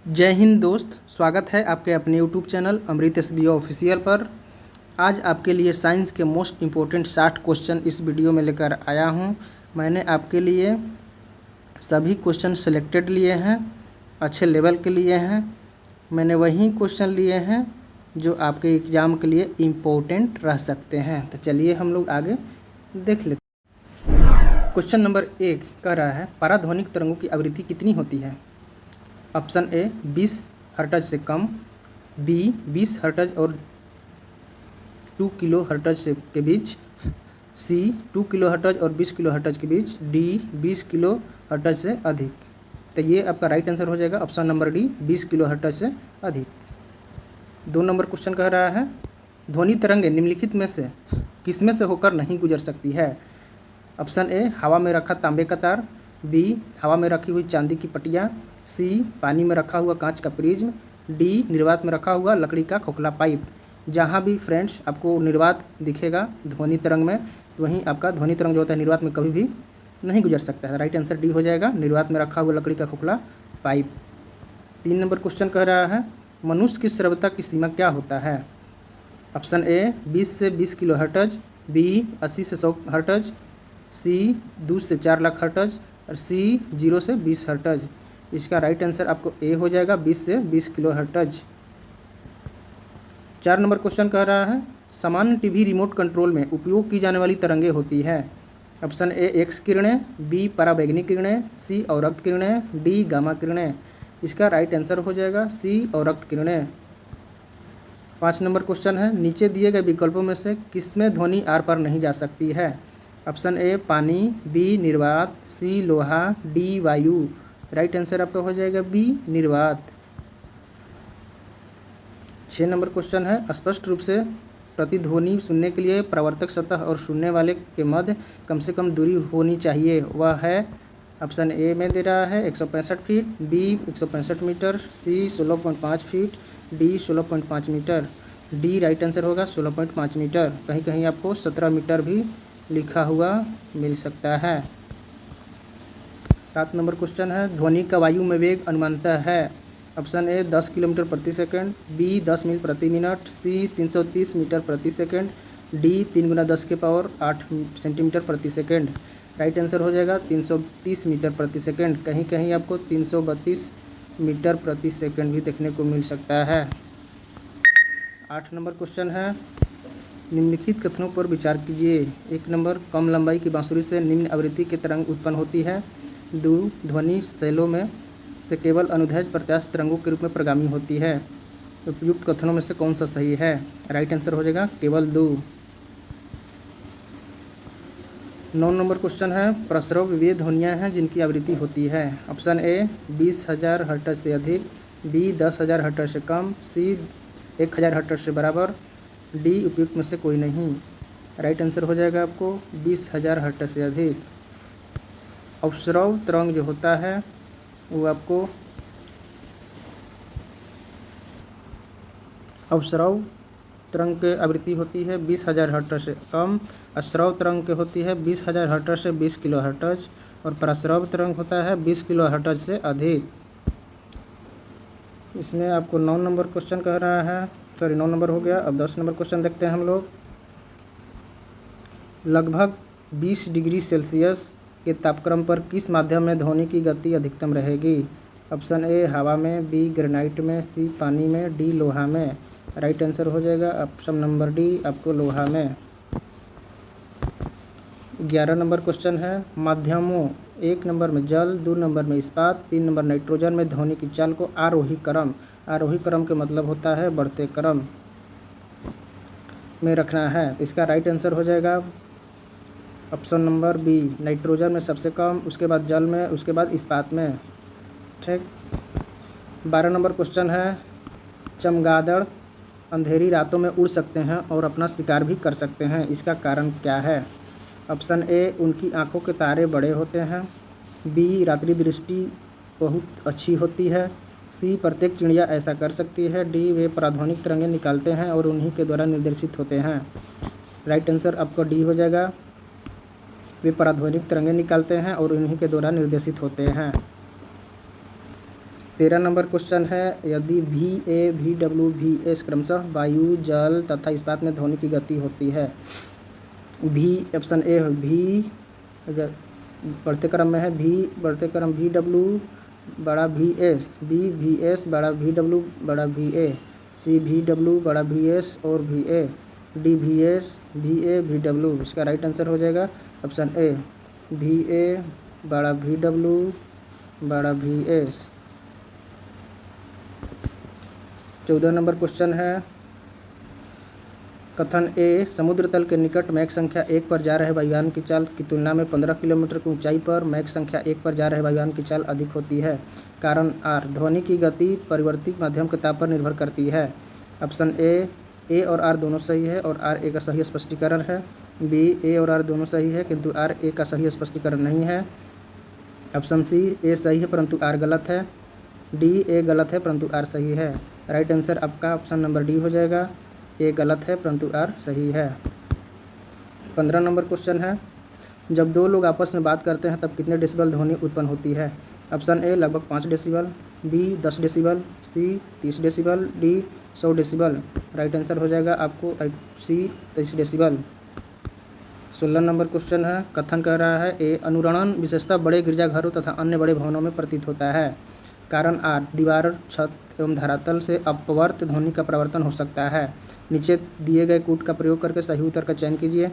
जय हिंद दोस्त, स्वागत है आपके अपने यूट्यूब चैनल अमृत SBO ऑफिशियल पर। आज आपके लिए साइंस के मोस्ट इम्पोर्टेंट 60 क्वेश्चन इस वीडियो में लेकर आया हूं। मैंने आपके लिए सभी क्वेश्चन सिलेक्टेड लिए हैं, अच्छे लेवल के लिए हैं। मैंने वही क्वेश्चन लिए हैं जो आपके एग्ज़ाम के लिए इम्पोर्टेंट रह सकते हैं। तो चलिए हम लोग आगे देख लेते हैं। क्वेश्चन नंबर 1 कह रहा है, पराध्वनिक तरंगों की आवृत्ति कितनी होती है? ऑप्शन ए 20 हर्ट्ज से कम, बी 20 हर्ट्ज और 2 किलो हर्ट्ज से के बीच, सी 2 किलो हर्ट्ज और 20 किलो हर्ट्ज के बीच, डी 20 किलो हर्ट्ज से अधिक। तो ये आपका राइट आंसर हो जाएगा option number D, 20 kilo hertz से अधिक। 2 नंबर क्वेश्चन कह रहा है, ध्वनि तरंगें निम्नलिखित में से किसमें से होकर नहीं गुजर सकती है? ऑप्शन ए हवा में रखा तांबे का तार, बी हवा में रखी हुई चांदी की पटिया, सी पानी में रखा हुआ कांच का प्रिज्म, डी निर्वात में रखा हुआ लकड़ी का खोखला पाइप। जहाँ भी फ्रेंड्स आपको निर्वात दिखेगा ध्वनि तरंग में, तो वहीं आपका ध्वनि तरंग जो होता है निर्वात में कभी भी नहीं गुजर सकता है। राइट आंसर डी हो जाएगा, निर्वात में रखा हुआ लकड़ी का खोखला पाइप। 3 नंबर क्वेश्चन कह रहा है, मनुष्य की श्रव्यता की सीमा क्या होता है? ऑप्शन ए 20 से 20 किलो हर्ट्ज, बी 80 से 100 हर्ट्ज, सी 2 से 4 लाख हर्ट्ज और सी 0 से 20 हर्ट्ज। इसका राइट आंसर आपको ए हो जाएगा, 20 से 20 किलो हर्ट्ज। 4 नंबर क्वेश्चन कह रहा है, सामान्य टीवी रिमोट कंट्रोल में उपयोग की जाने वाली तरंगें होती है। ऑप्शन ए एक्स किरणें, बी पराबैंगनी किरणें, सी अवरक्त किरणें, डी गामा किरणें। इसका राइट आंसर हो जाएगा सी अवरक्त किरणें। 5 नंबर क्वेश्चन है, नीचे दिए गए विकल्पों में से किसमें ध्वनि आर पार नहीं जा सकती है? ऑप्शन ए पानी, बी निर्वात, सी लोहा, डी वायु। राइट आंसर आपका हो जाएगा बी निर्वात। 6 नंबर क्वेश्चन है, स्पष्ट रूप से प्रतिध्वनि सुनने के लिए परावर्तक सतह और सुनने वाले के मध्य कम से कम दूरी होनी चाहिए, वह है? ऑप्शन ए में दे रहा है 165 feet, B 165 meter, C 16.5 feet, D 16.5 meter. D right answer होगा 16.5 मीटर। कहीं कहीं आपको 17 मीटर भी लिखा हुआ मिल सकता है। 7 नंबर क्वेश्चन है, ध्वनि का वायु में वेग अनुमानतः है? ऑप्शन ए 10 किलोमीटर प्रति सेकंड, बी 10 मील प्रति मिनट, सी 330 मीटर प्रति सेकंड, डी 3 गुना 10 के पावर 8 सेंटीमीटर प्रति सेकंड। राइट आंसर हो जाएगा 330 मीटर प्रति सेकंड। कहीं कहीं आपको 332 मीटर प्रति सेकंड भी देखने को मिल सकता है। 8 नंबर क्वेश्चन है, निम्नलिखित कथनों पर विचार कीजिए। 1 नंबर, कम लंबाई की बांसुरी से निम्न आवृत्ति की तरंग उत्पन्न होती है। 2 ध्वनि शैलों में से केवल अनुदैर्ध्य प्रत्यास्थ तरंगों के रूप में प्रगामी होती है। उपयुक्त कथनों में से कौन सा सही है? राइट आंसर हो जाएगा केवल 2। 9 नंबर क्वेश्चन है, प्रस्रव वे ध्वनियाँ हैं जिनकी आवृत्ति होती है। ऑप्शन ए 20,000 हर्ट्ज से अधिक, बी 10,000 हर्ट्ज से कम, सी 1,000 हर्ट्ज से बराबर, डी उपयुक्त में से कोई नहीं। राइट आंसर हो जाएगा आपको 20,000 हर्ट्ज से अधिक। अवस्रव तरंग जो होता है वो आपको अवस्रव तरंग के आवृत्ति होती है 20,000 हर्ट्ज से कम, अश्रव तरंग के होती है 20,000 हर्ट्ज से 20 किलो हर्ट्ज और प्रस्रव तरंग होता है 20 किलो हर्ट्ज से अधिक। इसमें आपको 9 नंबर क्वेश्चन कह रहा है, 9 नंबर हो गया। अब 10 नंबर क्वेश्चन देखते हैं हम लोग। लगभग 20 डिग्री सेल्सियस के तापक्रम पर किस माध्यम में ध्वनि की गति अधिकतम रहेगी? ऑप्शन ए हवा में, बी ग्रेनाइट में, सी पानी में, डी लोहा में। राइट आंसर हो जाएगा ऑप्शन नंबर डी आपको लोहा में। 11 नंबर क्वेश्चन है, माध्यमों 1 नंबर में जल, 2 नंबर में इस्पात, 3 नंबर नाइट्रोजन में ध्वनि की चाल को आरोही क्रम के मतलब होता है बढ़ते क्रम में रखना है। इसका राइट आंसर हो जाएगा ऑप्शन नंबर बी, नाइट्रोजन में सबसे कम, उसके बाद जल में, उसके बाद इस्पात में। ठीक। 12 नंबर क्वेश्चन है, चमगादड़ अंधेरी रातों में उड़ सकते हैं और अपना शिकार भी कर सकते हैं, इसका कारण क्या है? ऑप्शन ए उनकी आंखों के तारे बड़े होते हैं, बी रात्रि दृष्टि बहुत अच्छी होती है, सी प्रत्येक चिड़िया ऐसा कर सकती है, डी वे पराध्वनिक तरंगें निकालते हैं और उन्हीं के द्वारा निर्देशित होते हैं। राइट आंसर आपका डी हो जाएगा, वे पराध्वनिक तरंगें निकालते हैं और उन्हीं के द्वारा निर्देशित होते हैं। 13 नंबर क्वेश्चन है, यदि VA, VW, VS क्रमशः वायु, जल तथा इस्पात में ध्वनि की गति होती है। ऑप्शन ए भी बढ़ते क्रम में है, बढ़ते क्रम VW बड़ा VS, VS बड़ा VW बड़ा VA, VW बड़ा VS और VA, VS VA VW। इसका राइट आंसर हो जाएगा ऑप्शन ए, VA बड़ा VW बड़ा VS। 14 नंबर क्वेश्चन है, कथन ए, समुद्र तल के निकट मैक संख्या 1 पर जा रहे वायुयान की चाल की तुलना में 15 किलोमीटर की ऊंचाई पर मैक संख्या 1 पर जा रहे वायुयान की चाल अधिक होती है। कारण आर, ध्वनि की गति परिवर्ती माध्यम के ताप पर निर्भर करती है। ऑप्शन ए और आर दोनों सही है और आर ए का सही स्पष्टीकरण है। बी, ए और आर दोनों सही है किंतु आर ए का सही स्पष्टीकरण नहीं है। ऑप्शन सी, ए सही है परंतु आर गलत है। डी, ए गलत है परंतु आर सही है। राइट आंसर आपका ऑप्शन नंबर डी हो जाएगा, ए गलत है परंतु आर सही है। 15 नंबर क्वेश्चन है, जब दो लोग आपस में बात करते हैं तब कितने डेसिबल ध्वनि उत्पन्न होती है। ऑप्शन ए लगभग 5 डेसिबल, बी 10 डेसिबल, सी 30 decibel, D 100 decibel. Right answer हो जाएगा आपको सी 30 डेसिबल। 16 नंबर क्वेश्चन है, कथन कह रहा है ए, अनुरणन विशेषतः बड़े गिरजाघरों तथा अन्य बड़े भवनों में प्रतीत होता है। कारण आर, दीवार, छत एवं धरातल से अपवर्त ध्वनि का प्रवर्तन हो सकता है। नीचे दिए गए कूट का प्रयोग करके सही उत्तर का चयन कीजिए।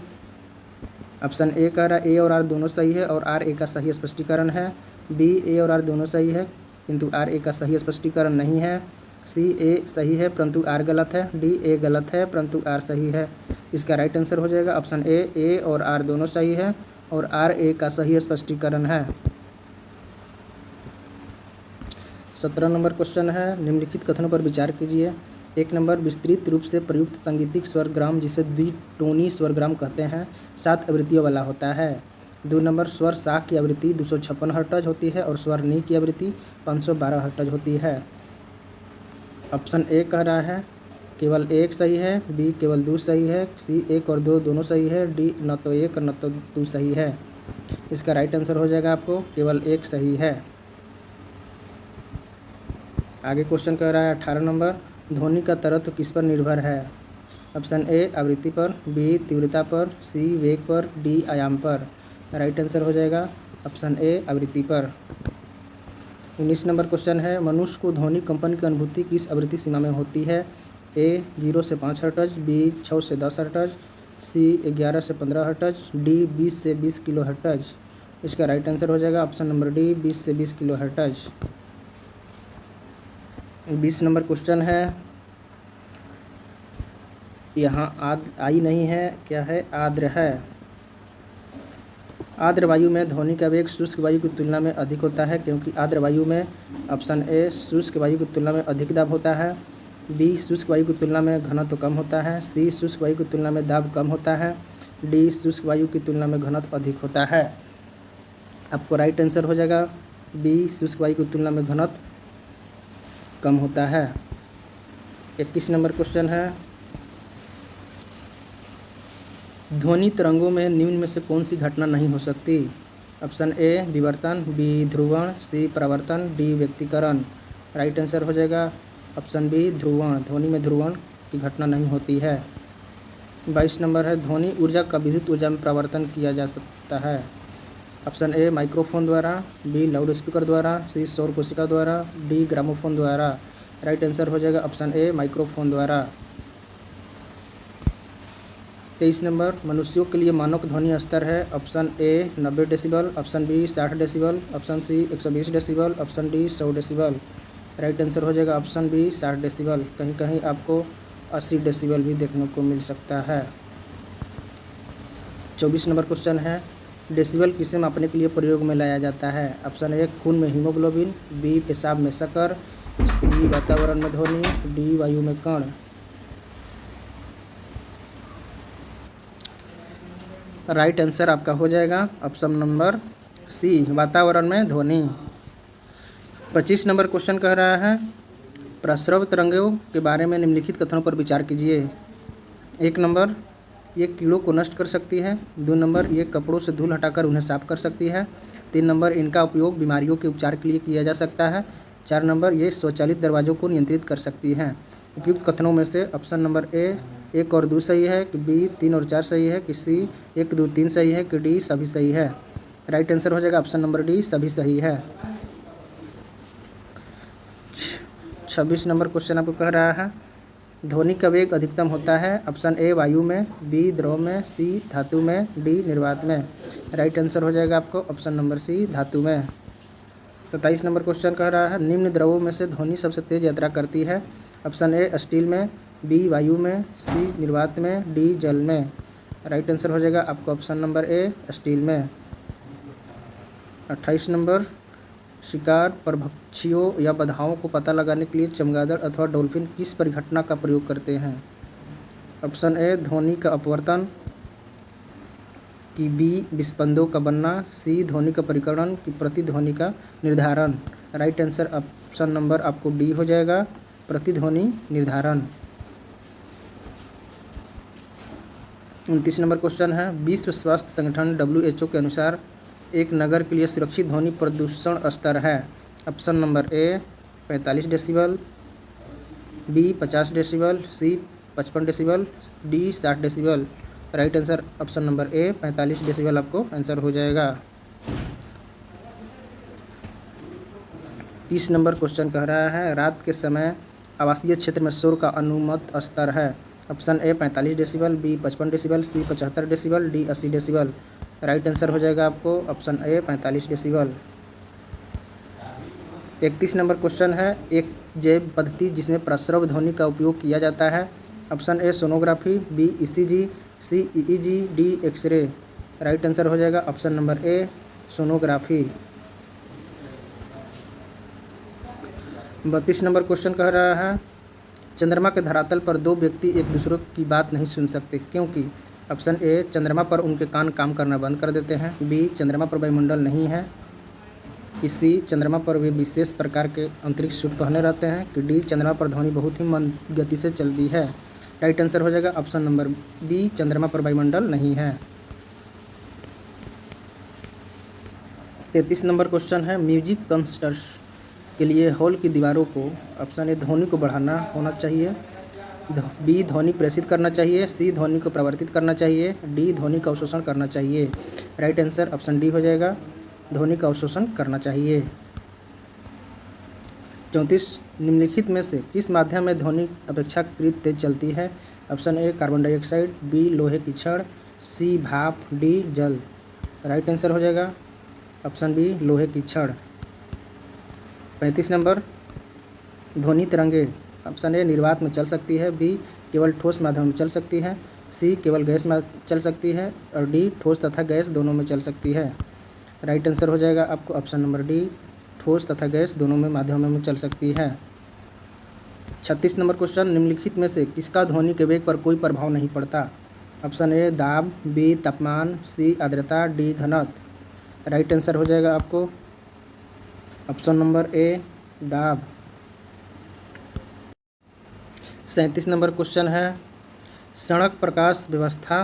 ऑप्शन ए कह रहा है ए और आर दोनों सही है और आर ए का सही स्पष्टीकरण है। बी, ए और आर दोनों सही है किंतु आर ए का सही स्पष्टीकरण नहीं है। सी, ए सही है परंतु आर गलत है। डी, ए गलत है परंतु आर सही है। इसका राइट आंसर हो जाएगा ऑप्शन ए और आर दोनों सही है और आर ए का सही स्पष्टीकरण है। 17 नंबर क्वेश्चन है, निम्नलिखित कथनों पर विचार कीजिए। 1 नंबर, विस्तृत रूप से प्रयुक्त सांगीतिक स्वरग्राम जिसे द्विटोनी स्वरग्राम कहते हैं 7 आवृत्तियों वाला होता है। 2 नंबर, स्वर सा की आवृत्ति 256 हर्ट्ज होती है और स्वर नी की आवृत्ति 512 हर्ट्ज होती है। ऑप्शन ए कह रहा है केवल 1 सही है, बी केवल 2 सही है, सी 1 और 2 दोनों सही है, डी न तो 1 और न तो 2 सही है। इसका राइट आंसर हो जाएगा आपको केवल 1 सही है। आगे क्वेश्चन कह रहा है 18 नंबर, ध्वनि का तरत्व किस पर निर्भर है। ऑप्शन ए आवृत्ति पर, बी तीव्रता पर, सी वेग पर, डी आयाम पर। राइट आंसर हो जाएगा ऑप्शन ए आवृत्ति पर। 19 नंबर क्वेश्चन है, मनुष्य को ध्वनि कंपन की अनुभूति किस आवृत्ति सीमा में होती है। ए 0 से 5 हर्ट्ज, बी 6 से 10 हर्ट्ज, सी 11 से 15 हर्ट्ज, डी 20 से 20 किलो हर्ट्ज। इसका राइट आंसर हो जाएगा ऑप्शन नंबर डी 20 से 20 किलो हर्ट्ज। 20 नंबर क्वेश्चन है, यहाँ आई नहीं है, क्या है, आर्द्र है। आर्द्र वायु में ध्वनि का वेग शुष्क वायु की तुलना में अधिक होता है क्योंकि आर्द्र वायु में ऑप्शन ए शुष्क वायु की तुलना में अधिक दाब होता है, बी शुष्क वायु की तुलना में घनत्व कम होता है, सी शुष्क वायु की तुलना में दाब कम होता है, डी शुष्क वायु की तुलना में घनत्व अधिक होता है। आपको राइट आंसर हो जाएगा बी शुष्क वायु की तुलना में घनत्व कम होता है। 21 नंबर क्वेश्चन है, ध्वनि तरंगों में निम्न में से कौन सी घटना नहीं हो सकती। ऑप्शन ए विवर्तन, बी ध्रुवण, सी परावर्तन, डी व्यक्तीकरण। राइट आंसर हो जाएगा ऑप्शन बी ध्रुवण, ध्वनि में ध्रुवण की घटना नहीं होती है। 22 नंबर है, ध्वनि ऊर्जा का विद्युत ऊर्जा में परिवर्तन किया जा सकता है। ऑप्शन ए माइक्रोफोन द्वारा, बी लाउड स्पीकर द्वारा, सी सौर कोशिका द्वारा, डी ग्रामोफोन द्वारा। राइट आंसर हो जाएगा ऑप्शन ए माइक्रोफोन द्वारा। 23 नंबर, मनुष्यों के लिए मानक ध्वनि स्तर है। Option A 90 decibel, option B 60 decibel, option C 120 decibel, option D 100 decibel. Right answer हो जाएगा ऑप्शन बी 60 डेसिबल। कहीं कहीं आपको 80 डेसिबल भी देखने को मिल सकता है। 24 नंबर क्वेश्चन है, डेसिबल किसे मापने के लिए प्रयोग में लाया जाता है। ऑप्शन ए खून में हीमोग्लोबिन, बी पेशाब में शक्कर, सी वातावरण में ध्वनि, डी वायु में कण। राइट आंसर आपका हो जाएगा ऑप्शन नंबर सी वातावरण में ध्वनि। 25 नंबर क्वेश्चन कह रहा है, प्रस्रव तरंगों के बारे में निम्नलिखित कथनों पर विचार कीजिए। 1 नंबर, ये कीड़ों को नष्ट कर सकती है। 2 नंबर, ये कपड़ों से धूल हटाकर उन्हें साफ कर सकती है। 3 नंबर, इनका उपयोग बीमारियों के उपचार के लिए किया जा सकता है। 4 नंबर, ये स्वचालित दरवाज़ों को नियंत्रित कर सकती हैं। उपयुक्त कथनों में से ऑप्शन नंबर ए 1 और 2 सही है, कि बी 3 और 4 सही है, कि सी 1, 2, 3 सही है, कि डी सभी सही है। राइट आंसर हो जाएगा ऑप्शन नंबर डी, सभी सही है। 26 नंबर क्वेश्चन आपको कह रहा है, ध्वनि का वेग अधिकतम होता है ऑप्शन ए वायु में, बी द्रव में, सी धातु में, डी निर्वात में। राइट आंसर हो जाएगा आपको ऑप्शन नंबर सी, धातु में। 27 नंबर क्वेश्चन कह रहा है, निम्न द्रवों में से ध्वनि सबसे तेज यात्रा करती है ऑप्शन ए स्टील में, बी वायु में, सी निर्वात में, डी जल में। राइट आंसर हो जाएगा आपको ऑप्शन नंबर ए स्टील में। 28 नंबर, शिकार परभक्षियों या बाधाओं को पता लगाने के लिए चमगादड़ अथवा डॉल्फिन किस परिघटना का प्रयोग करते हैं? ऑप्शन ए ध्वनि का अपवर्तन, कि बी विस्पंदों का बनना, सी ध्वनि का परिकरण, कि प्रतिध्वनि का निर्धारण। राइट आंसर ऑप्शन नंबर आपको डी हो जाएगा, प्रतिध्वनि निर्धारण। 29 नंबर क्वेश्चन है, विश्व स्वास्थ्य संगठन WHO के अनुसार एक नगर के लिए सुरक्षित ध्वनि प्रदूषण स्तर है option number A 45 decibel, B 50 decibel, C 55 decibel, D 60 decibel. Right answer option number A 45 decibel आपको आंसर हो जाएगा। 30 नंबर क्वेश्चन कह रहा है, रात के समय आवासीय क्षेत्र में शोर का अनुमत स्तर है option A 45 decibel, B 55 decibel, C 75 decibel, D 80 decibel. Right answer हो जाएगा आपको option A 45 decibel. 31 number question है, एक जैव पद्धति जिसमें प्रस्रव ध्वनि का उपयोग किया जाता है option A sonography, B ECG, C EEG, D x-ray. Right answer हो जाएगा option number A sonography. 32 number question कह रहा है, चंद्रमा के धरातल पर दो व्यक्ति एक दूसरे की बात नहीं सुन सकते क्योंकि ऑप्शन ए चंद्रमा पर उनके कान काम करना बंद कर देते हैं, बी चंद्रमा पर वायुमंडल नहीं है, सी चंद्रमा पर वे विशेष प्रकार के अंतरिक्ष सूट पहने रहते हैं, कि डी चंद्रमा पर ध्वनि बहुत ही मंद गति से चलती है। राइट आंसर हो जाएगा ऑप्शन नंबर बी, चंद्रमा पर वायुमंडल नहीं है। 33 नंबर क्वेश्चन है, म्यूजिक कंसर्ट्स के लिए हॉल की दीवारों को ऑप्शन ए ध्वनि को बढ़ाना होना चाहिए, बी ध्वनि प्रेषित करना चाहिए, सी ध्वनि को परिवर्तित करना चाहिए, डी ध्वनि का अवशोषण करना चाहिए। राइट आंसर ऑप्शन डी हो जाएगा, ध्वनि का अवशोषण करना चाहिए। 34 निम्नलिखित में से किस माध्यम में ध्वनि अपेक्षाकृत तेज चलती है option A carbon dioxide, B लोहे की छड़, सी भाप, डी जल। राइट आंसर हो जाएगा ऑप्शन बी लोहे की छड़। 35 नंबर, ध्वनि तरंगे ऑप्शन ए निर्वात में चल सकती है, बी केवल ठोस माध्यम में चल सकती है, सी केवल गैस में चल सकती है और डी ठोस तथा गैस दोनों में चल सकती है। राइट आंसर हो जाएगा आपको ऑप्शन नंबर डी, ठोस तथा गैस दोनों में माध्यमों में चल सकती है। 36 नंबर क्वेश्चन, निम्नलिखित में से किसका ध्वनि के वेग पर कोई प्रभाव नहीं पड़ता ऑप्शन ए दाब, बी तापमान, सी आर्द्रता, डी घनत्व। राइट आंसर हो जाएगा आपको ऑप्शन नंबर ए दाब। 37 नंबर क्वेश्चन है, सड़क प्रकाश व्यवस्था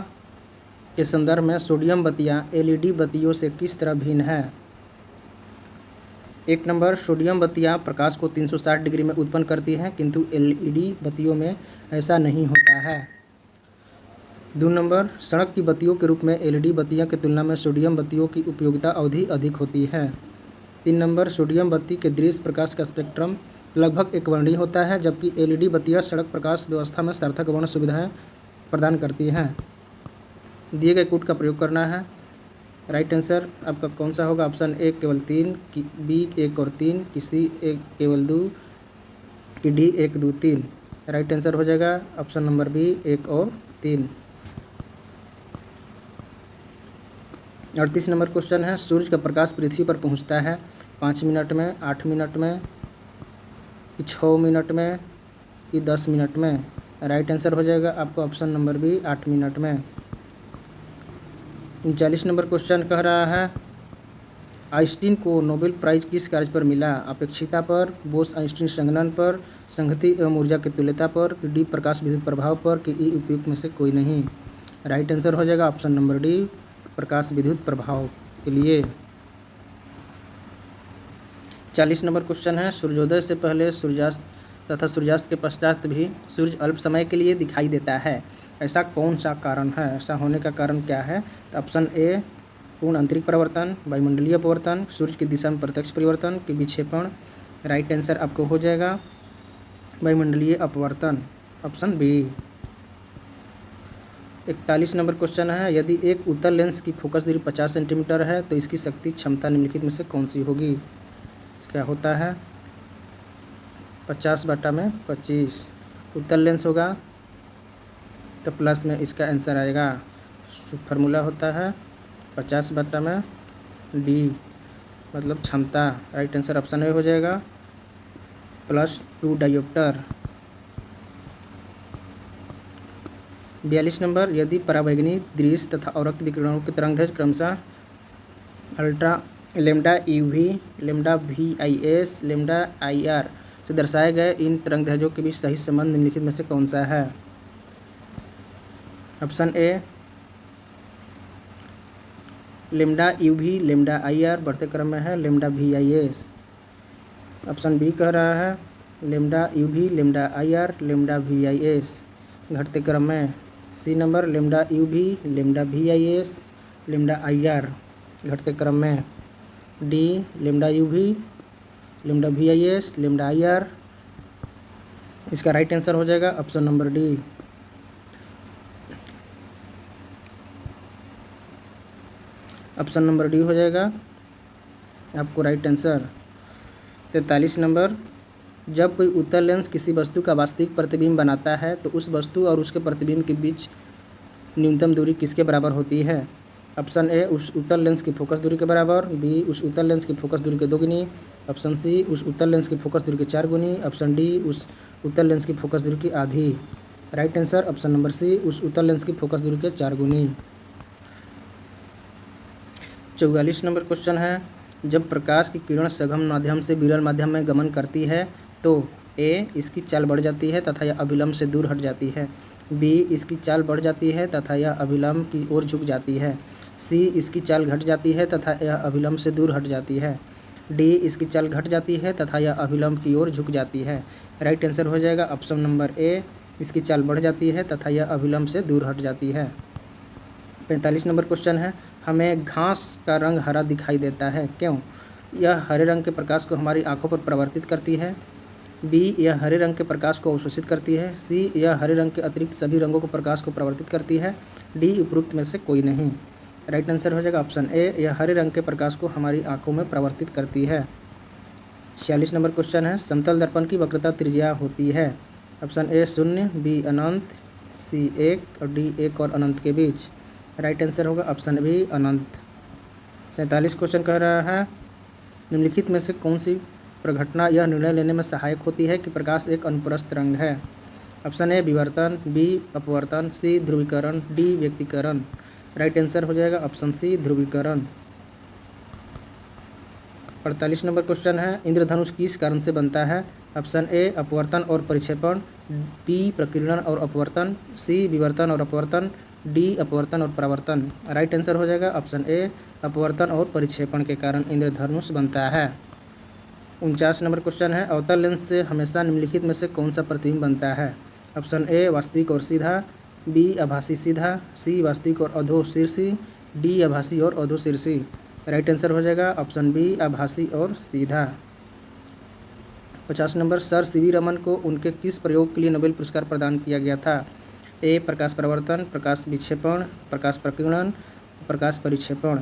के संदर्भ में सोडियम बत्तियां LED बत्तियों से किस तरह भिन्न है? 1 नंबर, सोडियम बत्तियां प्रकाश को 360 डिग्री में उत्पन्न करती हैं किंतु LED बत्तियों में ऐसा नहीं होता है। 2 नंबर, सड़क की बत्तियों के रूप में LED बत्तियां की तुलना में सोडियम बत्तियों की उपयोगिता अवधि अधिक होती है। 3 नंबर, सोडियम बत्ती के दृश्य प्रकाश का स्पेक्ट्रम लगभग एकवर्णीय होता है जबकि LED बत्तियां सड़क प्रकाश व्यवस्था में सार्थक वर्ण सुविधाएं प्रदान करती हैं। दिए गए कूट का प्रयोग करना है। राइट आंसर आपका कौन सा होगा? ऑप्शन ए केवल 3, कि बी 1 और 3, कि सी 1 केवल 2, कि डी 1, 2, 3। राइट आंसर हो जाएगा ऑप्शन नंबर बी 1 और 3। 38 नंबर क्वेश्चन है, सूर्य का प्रकाश पृथ्वी पर पहुंचता है 5 मिनट में, 8 मिनट में, कि 6 मिनट में, कि 10 मिनट में। राइट आंसर हो जाएगा आपको ऑप्शन नंबर बी 8 मिनट में। 39 नंबर क्वेश्चन कह रहा है, आइंस्टीन को नोबेल प्राइज किस कार्य पर मिला? अपेक्षिता पर, बोस आइंस्टीन संघनन पर, संगति एवं ऊर्जा की तुल्यता पर, कि डी प्रकाश विद्युत प्रभाव पर, कि ई उपयुक्त में से कोई नहीं। राइट आंसर हो जाएगा ऑप्शन नंबर डी प्रकाश विद्युत प्रभाव के लिए। 40 नंबर क्वेश्चन है, सूर्योदय से पहले सूर्यास्त तथा सूर्यास्त के पश्चात भी सूर्य अल्प समय के लिए दिखाई देता है, ऐसा कौन सा कारण है? ऐसा होने का कारण क्या है? तो ऑप्शन ए पूर्ण आंतरिक परिवर्तन, वायुमंडलीय अपवर्तन, सूर्य की दिशा में प्रत्यक्ष परिवर्तन की विक्षेपण। राइट आंसर आपको हो जाएगा वायुमंडलीय अपवर्तन, ऑप्शन बी। 41 नंबर क्वेश्चन है, यदि एक उत्तल लेंस की फोकस दूरी 50 सेंटीमीटर है तो इसकी शक्ति क्षमता निम्नलिखित में से कौन सी होगी? क्या होता है? 50/25 उत्तल लेंस होगा तो प्लस में इसका आंसर आएगा। फार्मूला होता है 50/d मतलब क्षमता। राइट आंसर ऑप्शन ए हो जाएगा +2 डायोप्टर। 42 नंबर, यदि पराबैंगनी दृश्य तथा अवरक्त विकिरणों के तरंगदैर्घ्य क्रमशः ultra lambda UV, lambda VIS, lambda IR से दर्शाए गए इन तरंगदैर्घ्यों के बीच सही संबंध निम्नलिखित में से कौन सा है? ऑप्शन ए लेम्डा यूवी, लेम्डा IR बढ़ते क्रम में है, लेम्डा VIS। ऑप्शन बी कह रहा है lambda UV, lambda IR, lambda VIS घटते क्रम में। C number lambda UV, lambda VIS, lambda IR घटते क्रम में। D lambda UV, lambda VIS, lambda IR इसका राइट आंसर हो जाएगा option number D. Option number D हो जाएगा आपको राइट आंसर। 43 नंबर, जब कोई उत्तल लेंस किसी वस्तु का वास्तविक प्रतिबिंब बनाता है तो उस वस्तु और उसके प्रतिबिंब के बीच न्यूनतम दूरी किसके बराबर होती है? ऑप्शन ए उस उत्तल लेंस की फोकस दूरी के बराबर, बी उस उत्तल लेंस की फोकस दूरी के 2 गुनी, ऑप्शन सी उस उत्तल लेंस की फोकस दूरी के 4 गुनी, ऑप्शन डी उस उत्तल लेंस की फोकस दूरी की आधी। Right answer option number C उस उत्तल लेंस की फोकस दूरी के 4 गुनी। 44 नंबर क्वेश्चन है, जब प्रकाश की किरण सघन माध्यम से विरल माध्यम में गमन करती है तो ए इसकी चाल बढ़ जाती है तथा यह अभिलंब से दूर हट जाती है, बी इसकी चाल बढ़ जाती है तथा यह अभिलंब की ओर झुक जाती है, सी इसकी चाल घट जाती है तथा यह अभिलंब से दूर हट जाती है, डी इसकी चाल घट जाती है तथा यह अभिलंब की ओर झुक जाती है। राइट आंसर हो जाएगा ऑप्शन नंबर ए इसकी चाल बढ़ जाती है तथा यह अभिलंब से दूर हट जाती है। 45 नंबर क्वेश्चन है, हमें घास का रंग हरा दिखाई देता है, क्यों? यह हरे रंग के प्रकाश को हमारी आंखों पर परावर्तित करती है, बी यह हरे रंग के प्रकाश को अवशोषित करती है, सी यह हरे रंग के अतिरिक्त सभी रंगों को प्रकाश को परावर्तित करती है, डी उपरोक्त में से कोई नहीं। राइट आंसर हो जाएगा ऑप्शन ए यह हरे रंग के प्रकाश को हमारी आंखों में परावर्तित करती है। 46 नंबर क्वेश्चन है, समतल दर्पण की वक्रता त्रिज्या होती है, ऑप्शन ए 0, बी अनंत, सी 1 और डी 1 और अनंत के बीच। राइट आंसर होगा ऑप्शन बी अनंत। 47 क्वेश्चन कह रहा है, निम्नलिखित में से कौन सी प्रघटना यह निर्णय लेने में सहायक होती है कि प्रकाश एक अनुप्रस्थ रंग है? ऑप्शन ए विवर्तन, बी अपवर्तन, सी ध्रुवीकरण, डी व्यक्तीकरण। राइट आंसर हो जाएगा ऑप्शन सी ध्रुवीकरण। 48 नंबर क्वेश्चन है, इंद्रधनुष किस कारण से बनता है? ऑप्शन ए अपवर्तन और परिक्षेपण, बी प्रकीर्णन और अपवर्तन, सी विवर्तन और अपवर्तन, डी अपवर्तन और परावर्तन। राइट आंसर हो जाएगा ऑप्शन ए अपवर्तन और परिक्षेपण के कारण इंद्रधनुष बनता है। 49 नंबर क्वेश्चन है, अवतल लेंस से हमेशा निम्नलिखित में से कौन सा प्रतिबिंब बनता है? ऑप्शन ए वास्तविक और सीधा, बी आभासी सीधा, सी वास्तविक और अधोशीर्षी, डी आभासी और अधोशीर्षी। राइट आंसर हो जाएगा ऑप्शन बी आभासी और सीधा। 50 नंबर, सर सीवी रमन को उनके किस प्रयोग के लिए नोबेल पुरस्कार प्रदान किया गया था? ए प्रकाश परावर्तन, प्रकाश विक्षेपण, प्रकाश प्रकीर्णन, प्रकाश परिक्षेपण।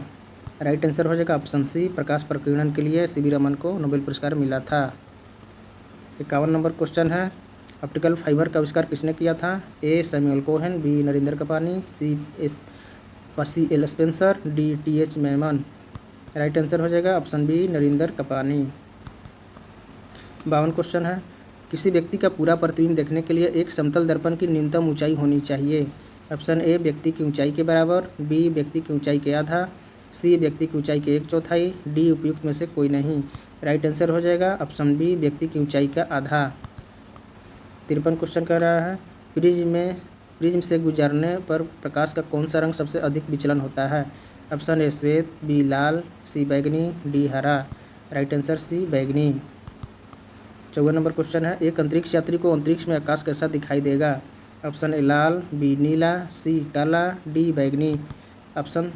राइट आंसर हो जाएगा ऑप्शन सी प्रकाश प्रकीर्णन के लिए सीवी रमन को नोबेल पुरस्कार मिला था। 51 नंबर क्वेश्चन है, ऑप्टिकल फाइबर का आविष्कार किसने किया था? A Samuel Cohen, B Narendra Kapany, C L Spencer, D TH Maiman. Right answer हो जाएगा option B Narendra Kapany. 52 question है, किसी व्यक्ति का पूरा प्रतिबिंब देखने के लिए एक समतल दर्पण की न्यूनतम ऊंचाई होनी चाहिए। ऑप्शन ए व्यक्ति की ऊंचाई के बराबर, बी व्यक्ति की ऊंचाई के आधा, सी व्यक्ति की ऊंचाई के 1/4, डी उपयुक्त में से कोई नहीं। राइट आंसर हो जाएगा ऑप्शन बी व्यक्ति की ऊंचाई का आधा। 53 क्वेश्चन कह रहा है, प्रिज्म से गुजरने पर प्रकाश का कौन सा रंग सबसे अधिक विचलन होता है? ऑप्शन ए श्वेत, बी लाल, सी बैंगनी, डी हरा। राइट आंसर सी बैगनी। 54 नंबर क्वेश्चन है, एक अंतरिक्ष यात्री को अंतरिक्ष में आकाश कैसा दिखाई देगा? ऑप्शन ए लाल, बी नीला, सी काला, डी बैगनी। ऑप्शन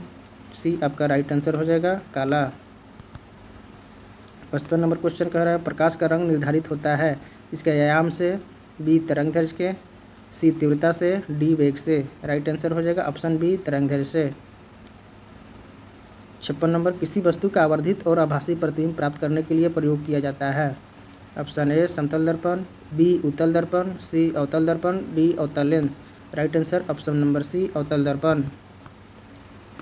सी आपका राइट आंसर हो जाएगा, काला। 55 नंबर क्वेश्चन कह रहा है, प्रकाश का रंग निर्धारित होता है इसके आयाम से, बी तरंगदैर्घ्य के, सी तीव्रता से, डी वेग से। राइट आंसर हो जाएगा ऑप्शन बी तरंगदैर्घ्य से। 56 नंबर, किसी वस्तु का आवर्धित और आभासी प्रतिबिंब प्राप्त करने के लिए प्रयोग किया जाता है? ऑप्शन ए समतल दर्पण, बी उत्तल दर्पण, सी अवतल दर्पण, डी अवतल lens. Right answer option number C अवतल दर्पण।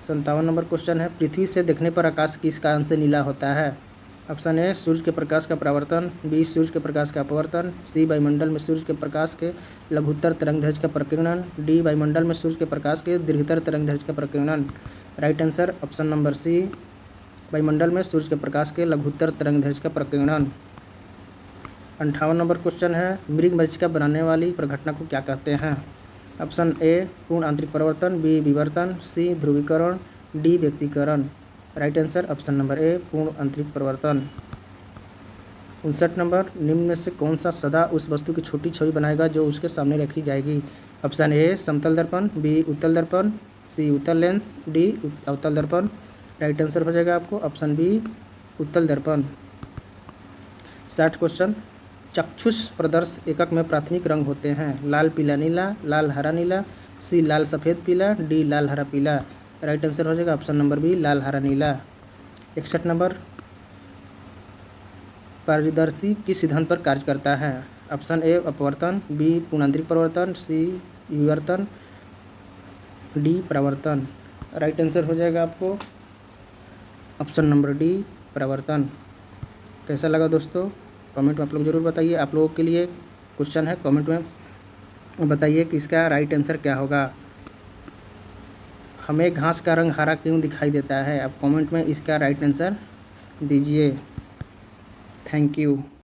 57 नंबर क्वेश्चन है, पृथ्वी से देखने पर आकाश किस कारण से नीला होता है? ऑप्शन ए सूर्य के प्रकाश का परावर्तन, बी सूर्य के प्रकाश का अपवर्तन, सी वायुमंडल में सूर्य के प्रकाश के लघुत्तर तरंगदैर्घ्य का प्रकीर्णन, डी वायुमंडल में सूर्य के प्रकाश के दीर्घतर तरंगदैर्घ्य का प्रकीर्णन। Right answer option number C वायुमंडल में सूर्य के प्रकाश के लघुत्तर तरंगदैर्घ्य का प्रकीर्णन। 58 नंबर क्वेश्चन है, मृग मरीचिका बनाने वाली प्रघटना को क्या कहते हैं? ऑप्शन ए पूर्ण आंतरिक परिवर्तन, बी विवर्तन, सी ध्रुवीकरण, डी व्यक्तीकरण। Right answer option number A पूर्ण आंतरिक परिवर्तन। 59 नंबर, निम्न में से कौन सा सदा उस वस्तु की छोटी छवि बनाएगा जो उसके सामने रखी जाएगी? ऑप्शन ए समतल दर्पण, बी उत्तल दर्पण, सी उत्तल लेंस, डी अवतल दर्पण। राइट आंसर हो जाएगा आपको ऑप्शन बी उत्तल दर्पण। 60 क्वेश्चन, चक्षुष प्रदर्श एकक में प्राथमिक रंग होते हैं? लाल पीला नीला, लाल हरा नीला, सी लाल सफ़ेद पीला, डी लाल हरा पीला। राइट आंसर हो जाएगा ऑप्शन नंबर बी लाल हरा नीला। 61 नंबर, पारदर्शी किस सिद्धांत पर कार्य करता है? ऑप्शन ए अपवर्तन, बी पूर्णांतरिक परिवर्तन, सी विवर्तन, डी परावर्तन। राइट आंसर हो जाएगा आपको ऑप्शन नंबर डी परावर्तन। कैसा लगा दोस्तों, कमेंट में आप लोग ज़रूर बताइए। आप लोगों के लिए क्वेश्चन है, कमेंट में बताइए कि इसका राइट आंसर क्या होगा। हमें घास का रंग हरा क्यों दिखाई देता है? आप कमेंट में इसका राइट आंसर दीजिए। Thank you.